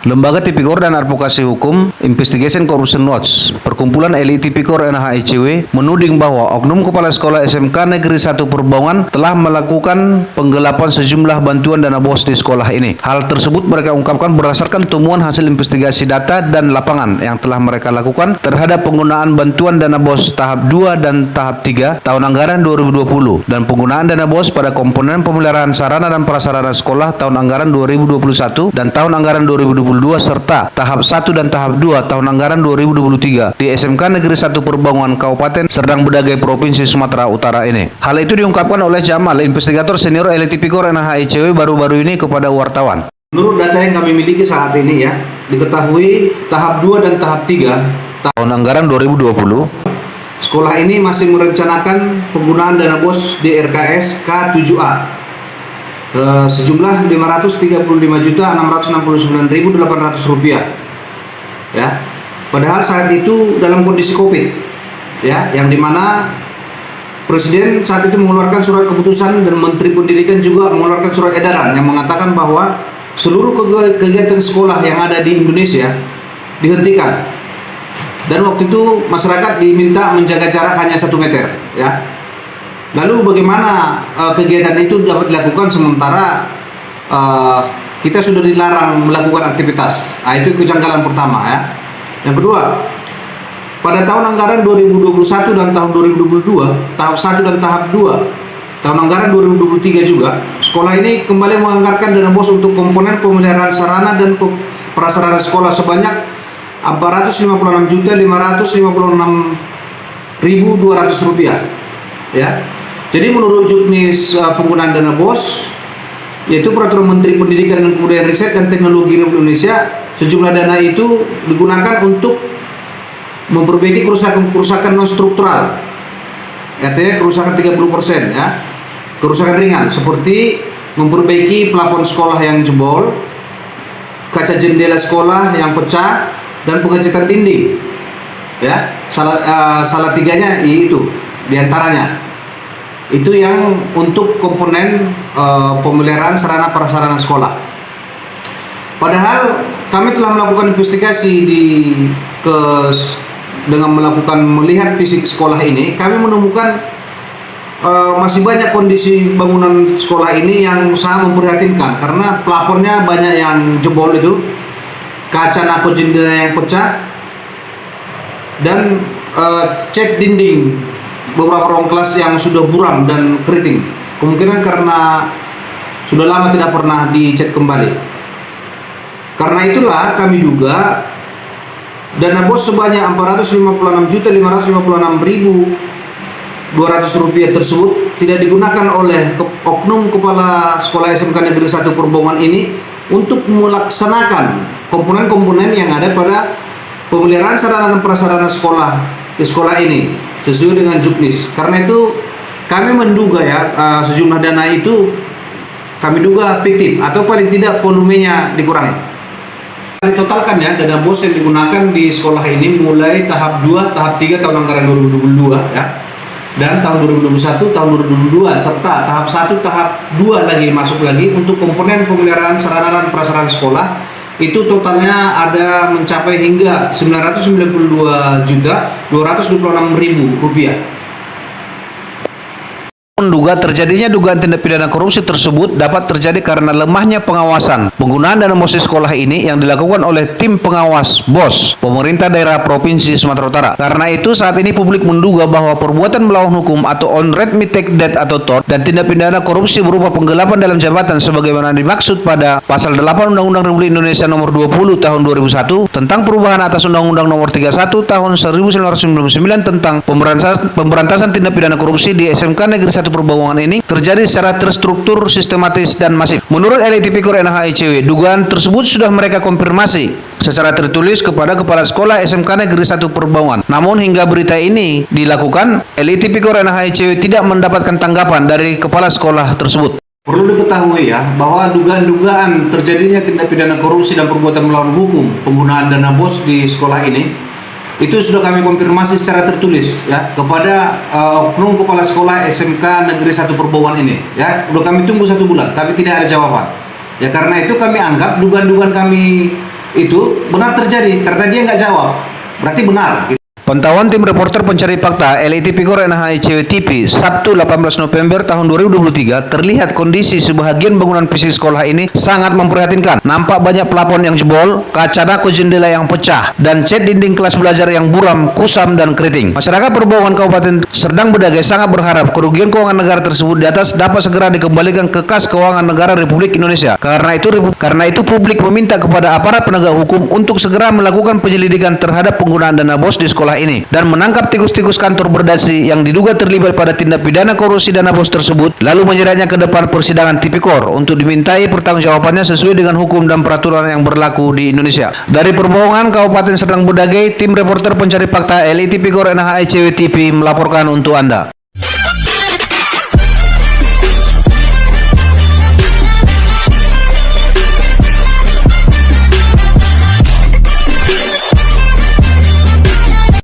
Lembaga Tipikor dan Advokasi Hukum Investigation Corruption Watch, Perkumpulan Elit Tipikor NHICW menuding bahwa oknum kepala sekolah SMK Negeri 1 Perbongan telah melakukan penggelapan sejumlah bantuan dana BOS di sekolah ini. Hal tersebut mereka ungkapkan berdasarkan temuan hasil investigasi data dan lapangan yang telah mereka lakukan terhadap penggunaan bantuan dana BOS tahap 2 dan tahap 3 tahun anggaran 2020 dan penggunaan dana BOS pada komponen pemeliharaan sarana dan prasarana sekolah tahun anggaran 2021 dan tahun anggaran 2022 serta tahap 1 dan tahap 2 tahun anggaran 2023 di SMK Negeri 1 Perbongan Kabupaten Serdang Bedagai Provinsi Sumatera Utara ini. Hal itu diungkapkan oleh Jamal, investigator senior Elit Tipikor NHICW baru-baru ini kepada wartawan. Menurut data yang kami miliki saat ini ya, diketahui tahap 2 dan tahap 3 tahun anggaran 2020 sekolah ini masih merencanakan penggunaan dana BOS di RKS K7A sejumlah Rp535.669.800 ya. Padahal saat itu dalam kondisi Covid ya, yang dimana Presiden saat itu mengeluarkan surat keputusan dan Menteri Pendidikan juga mengeluarkan surat edaran yang mengatakan bahwa seluruh kegiatan sekolah yang ada di Indonesia dihentikan. Dan waktu itu masyarakat diminta menjaga jarak hanya 1 meter ya. Lalu bagaimana kegiatan itu dapat dilakukan sementara kita sudah dilarang melakukan aktivitas? Nah, itu kejanggalan pertama ya. Yang kedua, pada tahun anggaran 2021 dan tahun 2022, tahap 1 dan tahap 2, tahun anggaran 2023 juga, sekolah ini kembali menganggarkan dana BOS untuk komponen pemeliharaan sarana dan prasarana sekolah sebanyak Rp456.556.200 ya. Jadi menurut juknis penggunaan dana BOS, yaitu Peraturan Menteri Pendidikan dan Kebudayaan Riset dan Teknologi Republik Indonesia, sejumlah dana itu digunakan untuk memperbaiki kerusakan non struktural, artinya kerusakan 30% ya, kerusakan ringan seperti memperbaiki plafon sekolah yang jebol, kaca jendela sekolah yang pecah, dan pengecatan dinding ya. Salah tiganya itu diantaranya itu yang untuk komponen pemeliharaan sarana prasarana sekolah. Padahal kami telah melakukan investigasi dengan melihat fisik sekolah ini, kami menemukan masih banyak kondisi bangunan sekolah ini yang sangat memprihatinkan karena plafonnya banyak yang jebol itu, kaca nako jendela yang pecah, dan cat dinding beberapa ruang kelas yang sudah buram dan keriting, kemungkinan karena sudah lama tidak pernah dicat kembali. Karena itulah kami duga dana BOS sebanyak Rp456.556.200 tersebut tidak digunakan oleh oknum kepala sekolah SMK Negeri 1 Perbongan ini untuk melaksanakan komponen-komponen yang ada pada pemeliharaan sarana dan prasarana sekolah di sekolah ini sesuai dengan juknis. Karena itu kami menduga ya, sejumlah dana itu kami duga fiktif atau paling tidak volumenya dikurangi. Ditotalkan ya, dana BOS yang digunakan di sekolah ini mulai tahap 2, tahap 3 tahun anggaran 2022 ya, dan tahun 2021, tahun 2022 serta tahap 1, tahap 2 lagi masuk lagi untuk komponen pemeliharaan sarana dan prasarana sekolah. Itu totalnya ada mencapai hingga Rp992.226.000. Menduga terjadinya dugaan tindak pidana korupsi tersebut dapat terjadi karena lemahnya pengawasan penggunaan dana BOS di sekolah ini yang dilakukan oleh tim pengawas BOS pemerintah daerah Provinsi Sumatera Utara. Karena itu saat ini publik menduga bahwa perbuatan melawan hukum atau on red mistake debt atau tort dan tindak pidana korupsi berupa penggelapan dalam jabatan sebagaimana dimaksud pada Pasal 8 Undang-Undang Republik Indonesia Nomor 20 Tahun 2001 tentang perubahan atas Undang-Undang Nomor 31 Tahun 1999 tentang pemberantasan tindak pidana korupsi di SMK Negeri 1 Perbongan ini terjadi secara terstruktur, sistematis, dan masif. Menurut Elit Tipikor NHICW, dugaan tersebut sudah mereka konfirmasi secara tertulis kepada Kepala Sekolah SMK Negeri 1 Perbongan. Namun hingga berita ini dilakukan, Elit Tipikor NHICW tidak mendapatkan tanggapan dari Kepala Sekolah tersebut. Perlu diketahui ya, bahwa dugaan-dugaan terjadinya tindak pidana korupsi dan perbuatan melawan hukum penggunaan dana BOS di sekolah ini itu sudah kami konfirmasi secara tertulis ya kepada oknum kepala sekolah SMK Negeri 1 Perbongan ini ya. Udah kami tunggu 1 bulan tapi tidak ada jawaban ya. Karena itu kami anggap dugaan-dugaan kami itu benar terjadi karena dia nggak jawab, berarti benar. Pantauan tim reporter pencari fakta LIT Pikor NHICW TV Sabtu 18 November tahun 2023 terlihat kondisi sebahagian bangunan fisik sekolah ini sangat memprihatinkan. Nampak banyak plafon yang jebol, kaca dako jendela yang pecah, dan cat dinding kelas belajar yang buram, kusam, dan keriting. Masyarakat Perbohongan Kabupaten Serdang Bedagai sangat berharap kerugian keuangan negara tersebut di atas dapat segera dikembalikan ke kas keuangan negara Republik Indonesia. Karena itu publik meminta kepada aparat penegak hukum untuk segera melakukan penyelidikan terhadap penggunaan dana BOS di sekolah ini dan menangkap tikus-tikus kantor berdasi yang diduga terlibat pada tindak pidana korupsi dana BOS tersebut, lalu menyeretnya ke depan persidangan Tipikor untuk dimintai pertanggungjawabannya sesuai dengan hukum dan peraturan yang berlaku di Indonesia. Dari Perbohongan Kabupaten Serdang Bedagai, tim reporter pencari fakta LIT Pikor NHICW TV melaporkan untuk Anda.